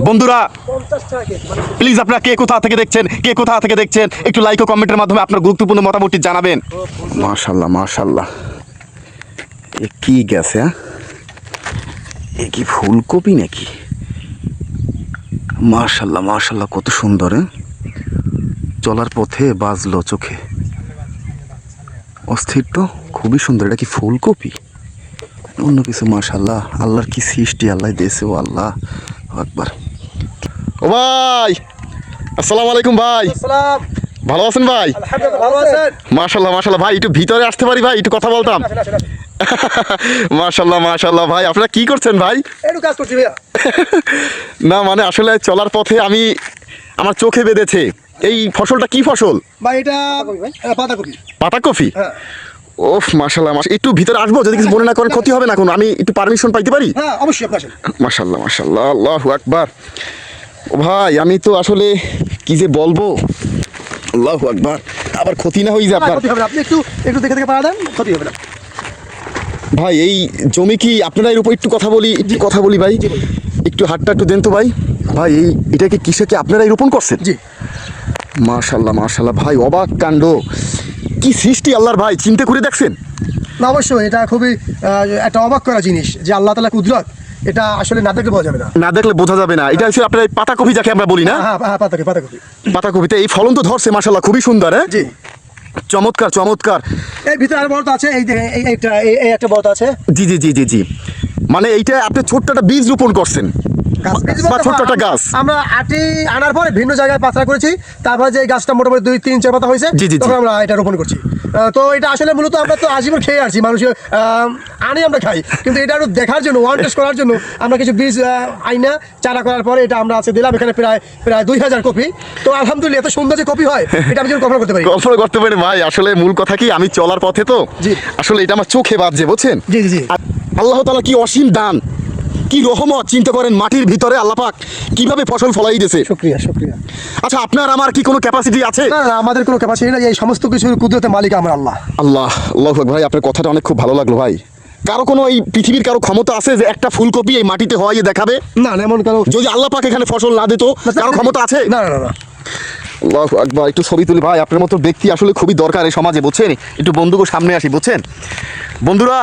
বন্ধুরা প্লিজ আপনারা কে কোথা থেকে দেখছেন একটু লাইক ও কমেন্টের মাধ্যমে আপনার গুরুত্বপূর্ণ মতামতটি জানাবেন। মাশাআল্লাহ মাশাআল্লাহ, এ কি গেছে? এ কি ফুলকপি নাকি? মাশাআল্লাহ মাশাআল্লাহ, কত সুন্দর। চলার পথে বাজলো চোখে, অস্থির তো, খুবই সুন্দর। এটা কি ফুলকপি অন্য কিছু? মাশাআল্লাহ, আল্লাহর কি সৃষ্টি, আল্লাহ দিয়েছে। ও আল্লাহ আকবার। ও ভাই, আসসালামু আলাইকুম ভাই। ভালো আছেন ভাই? মাশাআল্লাহ মাশাআল্লাহ ভাই, একটু ভিতরে আসতে পারি ভাই, একটু কথা বলতাম। মাশাআল্লাহ মাশাআল্লাহ ভাই, আপনারা কি করছেন ভাই? একটু কাজ করছি ভাইয়া। না মানে আসলে চলার পথে আমি আমার চোখে বেঁধেছে এই ফসলটা। কি ফসল ভাই? এটা পাতাকপি। পাতাকপি? হ্যাঁ। ওফ মাশাআল্লাহ মাশাআল্লাহ, একটু ভিতরে আসবো? যদি কিছু মনে না করেন, ক্ষতি হবে না কোনো? আমি একটু পারমিশন পাইতে পারি? হ্যাঁ অবশ্যই, আপনি আসেন। মাশাআল্লাহ মাশাআল্লাহ, আল্লাহু আকবার। ও ভাই, আমি তো আসলে কি যে বলবো, আল্লাহু আকবার। আবার ক্ষতি না হয়ে যায় আপনার? ক্ষতি হবে না, আপনি একটু একটু দেখে দেখে পাড়া দেন, ক্ষতি হবে না। ভাই এই জমি কি আপনারা এর উপর একটু কথা বলি ভাই, একটু হাতটা একটু দেন তো ভাই। ভাই এই এটাকে কিসে আপনারাই রোপণ করছেন? জি। মাশাআল্লাহ মাশাআল্লাহ ভাই, অবাক কাণ্ড, কি সৃষ্টি আল্লাহর ভাই, চিন্তা করে দেখছেন? না অবশ্যই, এটা খুবই একটা অবাক করা জিনিস যে আল্লাহ তাআলা কুদরত, এটা আসলে না দেখলে বোঝা যাবে না। না দেখলে বোঝা যাবে না। এটা হচ্ছে আপনার এই পাতাকপি যাকে আমরা বলি না? হ্যাঁ হ্যাঁ, পাতাকপি। পাতাকপিতে এই ফলন তো ধরছে মাশাআল্লাহ, খুবই সুন্দর। হ্যাঁ জি, চমৎকার চমৎকার। এই ভিতরে আর বড়টা আছে, এই দেখেন এই একটা বড়টা আছে। জি জি জি জি জি, মানে এইটা আপনি ছোট্ট একটা বীজ রোপণ করছেন বা ছোট্ট একটা গাছ? আমরা আটি আনার পরে ভিন্ন জায়গায় পাতলা করেছি, তারপরে যে গাছটা মোটামুটি 2-3-4 পাতা হয়েছে, তখন আমরা এটা রোপণ করছি। তো এটা আসলে মূলত আমরা তো আজীবন খেয়ে আসছি, মানুষের আনি আমরা খাই, কিন্তু এটা একটু দেখার জন্য, ওয়ান টেস্ট করার জন্য আমরা কিছু বীজ আইনা চারা করার পরে এটা আমরা আছে দিলাম। এখানে প্রায় 2000 কপি। তো আলহামদুলিল্লাহ, এত সুন্দর যে কপি হয় এটা আমি কল্পনা করতে পারি। কল্পনা করতে পারি ভাই। আসলে মূল কথা কি, আমি চলার পথে তো আসলে এটা আমার চোখে বাজছে, বুঝছেন? জি জি জি। আল্লাহ তাআলা কি অসীম দান, কি রহমত, চিন্তা করেন মাটির ভিতরে আল্লাহ পাক কিভাবে ফসল ফলাই দিয়েছে। শুকরিয়া শুকরিয়া। আচ্ছা, আপনার আমার কি কোনো ক্যাপাসিটি আছে? না না, আমাদের কোনো ক্যাপাসিটি নেই, এই সমস্ত কিছুর কুদরতের মালিক আমার আল্লাহ। আল্লাহু আকবার। ভাই আপনার কথাটা অনেক খুব ভালো লাগলো ভাই। কারো কোনো এই পৃথিবীর কারো ক্ষমতা আছে যে একটা ফুলকপি এই মাটিতে হওয়াইয়ে দেখাবে? না না, এমন কারো, যদি আল্লাহ পাক এখানে ফসল না দিত, কারো ক্ষমতা আছে? না না না। আল্লাহু আকবার। একটু ছবি তুলি ভাই, আপনার মতো ব্যক্তি আসলে খুবই দরকার এই সমাজে, বুঝছেন? একটু বন্ধুকে সামনে আসি, বুঝছেন? বন্ধুরা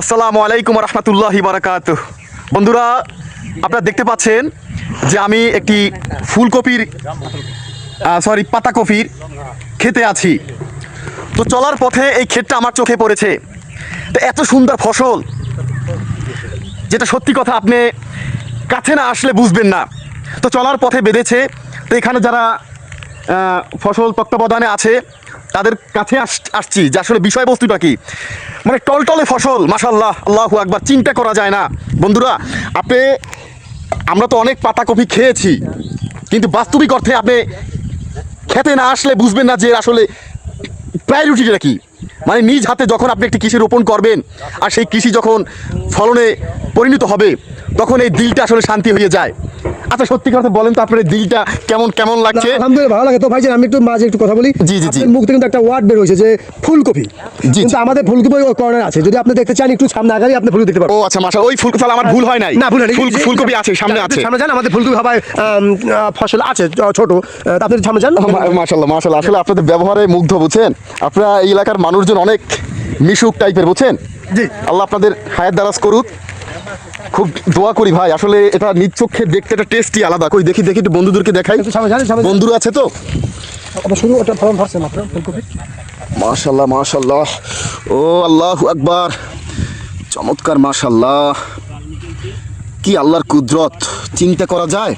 আসসালামু আলাইকুম ওয়া রাহমাতুল্লাহি ওয়া বারাকাতুহু। বন্ধুরা আপনারা দেখতে পাচ্ছেন যে আমি একটি পাতাকপির খেতে আছি। তো চলার পথে এই ক্ষেতটা আমার চোখে পড়েছে। তো এত সুন্দর ফসল, যেটা সত্যি কথা আপনি কাছে না আসলে বুঝবেন না। তো চলার পথে বেঁধেছে। তো এখানে যারা ফসল তত্ত্বাবধানে আছে তাদের কাছে আসছি যে আসলে বিষয়বস্তুটা কি। মানে টলটলে ফসল, মাশাআল্লাহ, আল্লাহু আকবার, চিন্তা করা যায় না। বন্ধুরা আমরা তো অনেক পাতাকপি খেয়েছি, কিন্তু বাস্তবিক অর্থে আপনি খেতে না আসলে বুঝবেন না যে আসলে প্রায়োরিটিটা কি। মানে নিজ হাতে যখন আপনি একটি কৃষি রোপণ করবেন আর সেই কৃষি যখন ফলনে পরিণত হবে, তখন এই দিলটা আসলে শান্তি হয়ে যায়। আচ্ছা সত্যি কথা বলেন তো, আপনার দিলটা কেমন কেমন লাগছে? আলহামদুলিল্লাহ ভালো লাগে। তো ভাইজান আমি একটু মাঝে একটু কথা বলি। জি জি জি। মুখ থেকে কিন্তু একটা ওয়ার্ড বের হয়েছে যে ফুলকপি। জি, কিন্তু আমাদের ফুলকপি কর্নার আছে, যদি আপনি দেখতে চান একটু সামনে আগাই আপনি ফুলকপি দেখতে পাবেন। ও আচ্ছা মাশাআল্লাহ, ওই ফুলকপি, তাহলে আমার ভুল হয় নাই। না ভুল হয়নি, ফুলকপি আছে, সামনে আছে। সামনে যান, আমাদের ফুলকপি হবে ফসল আছে ছোট, আপনি সামনে যান। মাশাআল্লাহ মাশাআল্লাহ, আসলে আপনাদের ব্যবহারে মুগ্ধ, বুঝছেন? আপনারা এই এলাকার মানুষজন অনেক মিশুক টাইপের, বুঝছেন? জি। আল্লাহ আপনাদের হায়াত দারাজ করুক। খুব দোয়া করি ভাই, আসলে এটা নিজ চোখে দেখতে একটা টেস্টই আলাদা। কই দেখি একটু বন্ধুদেরকে দেখাই। বন্ধুরা আছে তো? শুরু ওটা ফলন ধরছে মাত্র ফুলকপি। মাশাআল্লাহ মাশাআল্লাহ, ও আল্লাহু আকবার, চমৎকার মাশাআল্লাহ। কি আল্লাহর কুদরত, চিন্তা করা যায়?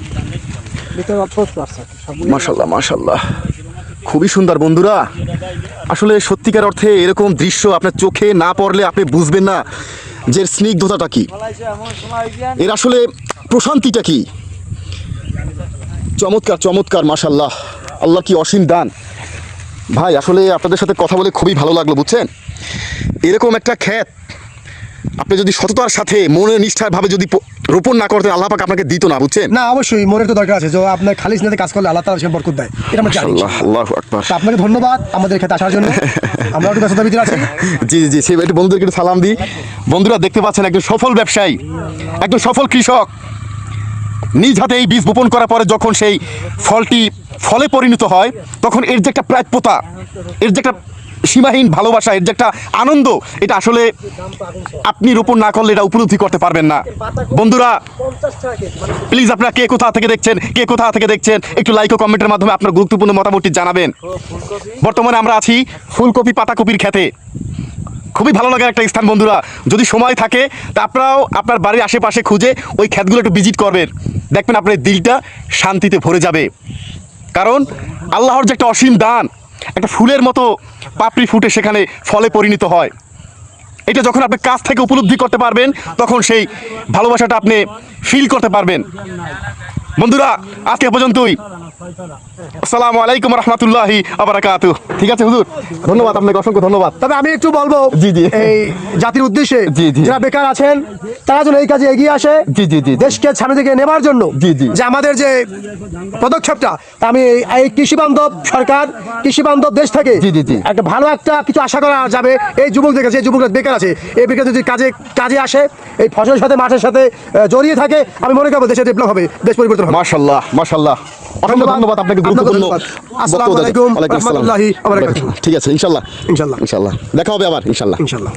মাশাআল্লাহ মাশাআল্লাহ, খুবই সুন্দর। বন্ধুরা আসলে সত্যিকার অর্থে এরকম দৃশ্য আপনার চোখে না পড়লে আপনি বুঝবেন না যে স্নিগ্ধতাটা কি, এর আসলে প্রশান্তিটা কি। চমৎকার চমৎকার, মাশাআল্লাহ, আল্লাহ কি অসীম দান। ভাই আসলে আপনাদের সাথে কথা বলে খুবই ভালো লাগলো, বুঝছেন? এরকম একটা ক্ষেত আপনি যদি সততার সাথে মনে নিষ্ঠার ভাবে যদি রোপণ না করতেন, আল্লাহ পাক আপনাকে দিত না, বুঝছেন? না অবশ্যই মনের তো দরকার আছে, যে আপনার খালিস নিয়ে কাজ করলে আল্লাহ তাআলা সে বরকত দেয়, এটা আমরা জানি। আল্লাহু আকবার। আপনাকে ধন্যবাদ আমাদের খেতে আসার জন্য। আমরা একটু ব্যস্ততার ভিতরে আছি। জি জি জি, সেই একটু বন্ধুদেরকে একটু সালাম দিই। বন্ধুরা দেখতে পাচ্ছেন একজন সফল ব্যবসায়ী, একজন সফল কৃষক, কিন্তু আমাদের ফুলকপি এই মাটিতে হওয়াইয়ে দেখাবে। মাশাআল্লাহ আল্লাহু আকবার। আপনি নিজ হাতে এই বীজ বপন করার পরে যখন সেই ফলটি ফলে পরিণত হয়, তখন এর যে একটা প্রাপ্যতা, এর যে একটা সীমাহীন ভালোবাসা, এর যে একটা আনন্দ, এটা আসলে আপনি রোপণ না করলে এটা উপলব্ধি করতে পারবেন না। বন্ধুরা প্লিজ আপনারা কে কোথা থেকে দেখছেন একটু লাইক ও কমেন্টের মাধ্যমে আপনার গুরুত্বপূর্ণ মতামতটি জানাবেন। বর্তমানে আমরা আছি ফুলকপি পাতাকপির খেতে। খুবই ভালো লাগার একটা স্থান বন্ধুরা, যদি সময় থাকে তা আপনারাও আপনার বাড়ির আশেপাশে খুঁজে ওই ক্ষেতগুলো একটু ভিজিট করবেন, দেখবেন আপনার দিলটা শান্তিতে ভরে যাবে। কারণ আল্লাহর যে একটা অসীম দান, একটা ফুলের মতো পাপড়ি ফুটে সেখানে ফলে পরিণত হয়, এটা যখন আপনি কাছ থেকে উপলব্ধি করতে পারবেন তখন সেই ভালোবাসাটা আপনি ফিল করতে পারবেন। বন্ধুরা আজকে পর্যন্তই। আসসালামু আলাইকুম রহমতুল্লাহি ওয়া বারাকাতুহু। ঠিক আছে হুজুর, ধন্যবাদ আপনাকে, অসংখ্য ধন্যবাদ। তবে আমি একটু বলবো জি, জি। এই জাতির উদ্দেশ্যে, জি, জি। যারা বেকার আছেন তারা যেন এই কাজে এগিয়ে আসে, জি, জি, জি। দেশকে সামনে দিকে নেবার জন্য। জি, জি। যে আমাদের যে পদক্ষেপটা, তা আমি এই কৃষি বান্ধব সরকার, কৃষি বান্ধব দেশ থেকে জি, জি, জি। একটা ভালো একটা কিছু আশা করা যাবে এই যুবকদের কাছে। এই যুবকরা বেকার আছে, এই বেকার যদি কাজে আসে, এই ফসলের সাথে মাঠের সাথে জড়িয়ে থাকে, আমি মনে করবো দেশের ডেভেলপ হবে, দেশ পরিবর্তন হবে। মাশাআল্লাহ মাশাআল্লাহ, অসংখ্য ধন্যবাদ আপনাকে গুরুত্বপূর্ণ আসসালামু বক্তব্য আলাইকুম দেওয়ার জন্য। রহমতুল্লাহি ওয়া বারাকাতুহু। ঠিক আছে, ইনশাআল্লাহ ইনশাআল্লাহ ইনশাআল্লাহ দেখা হবে আবার ইনশাআল্লাহ। ইনশাআল্লাহ।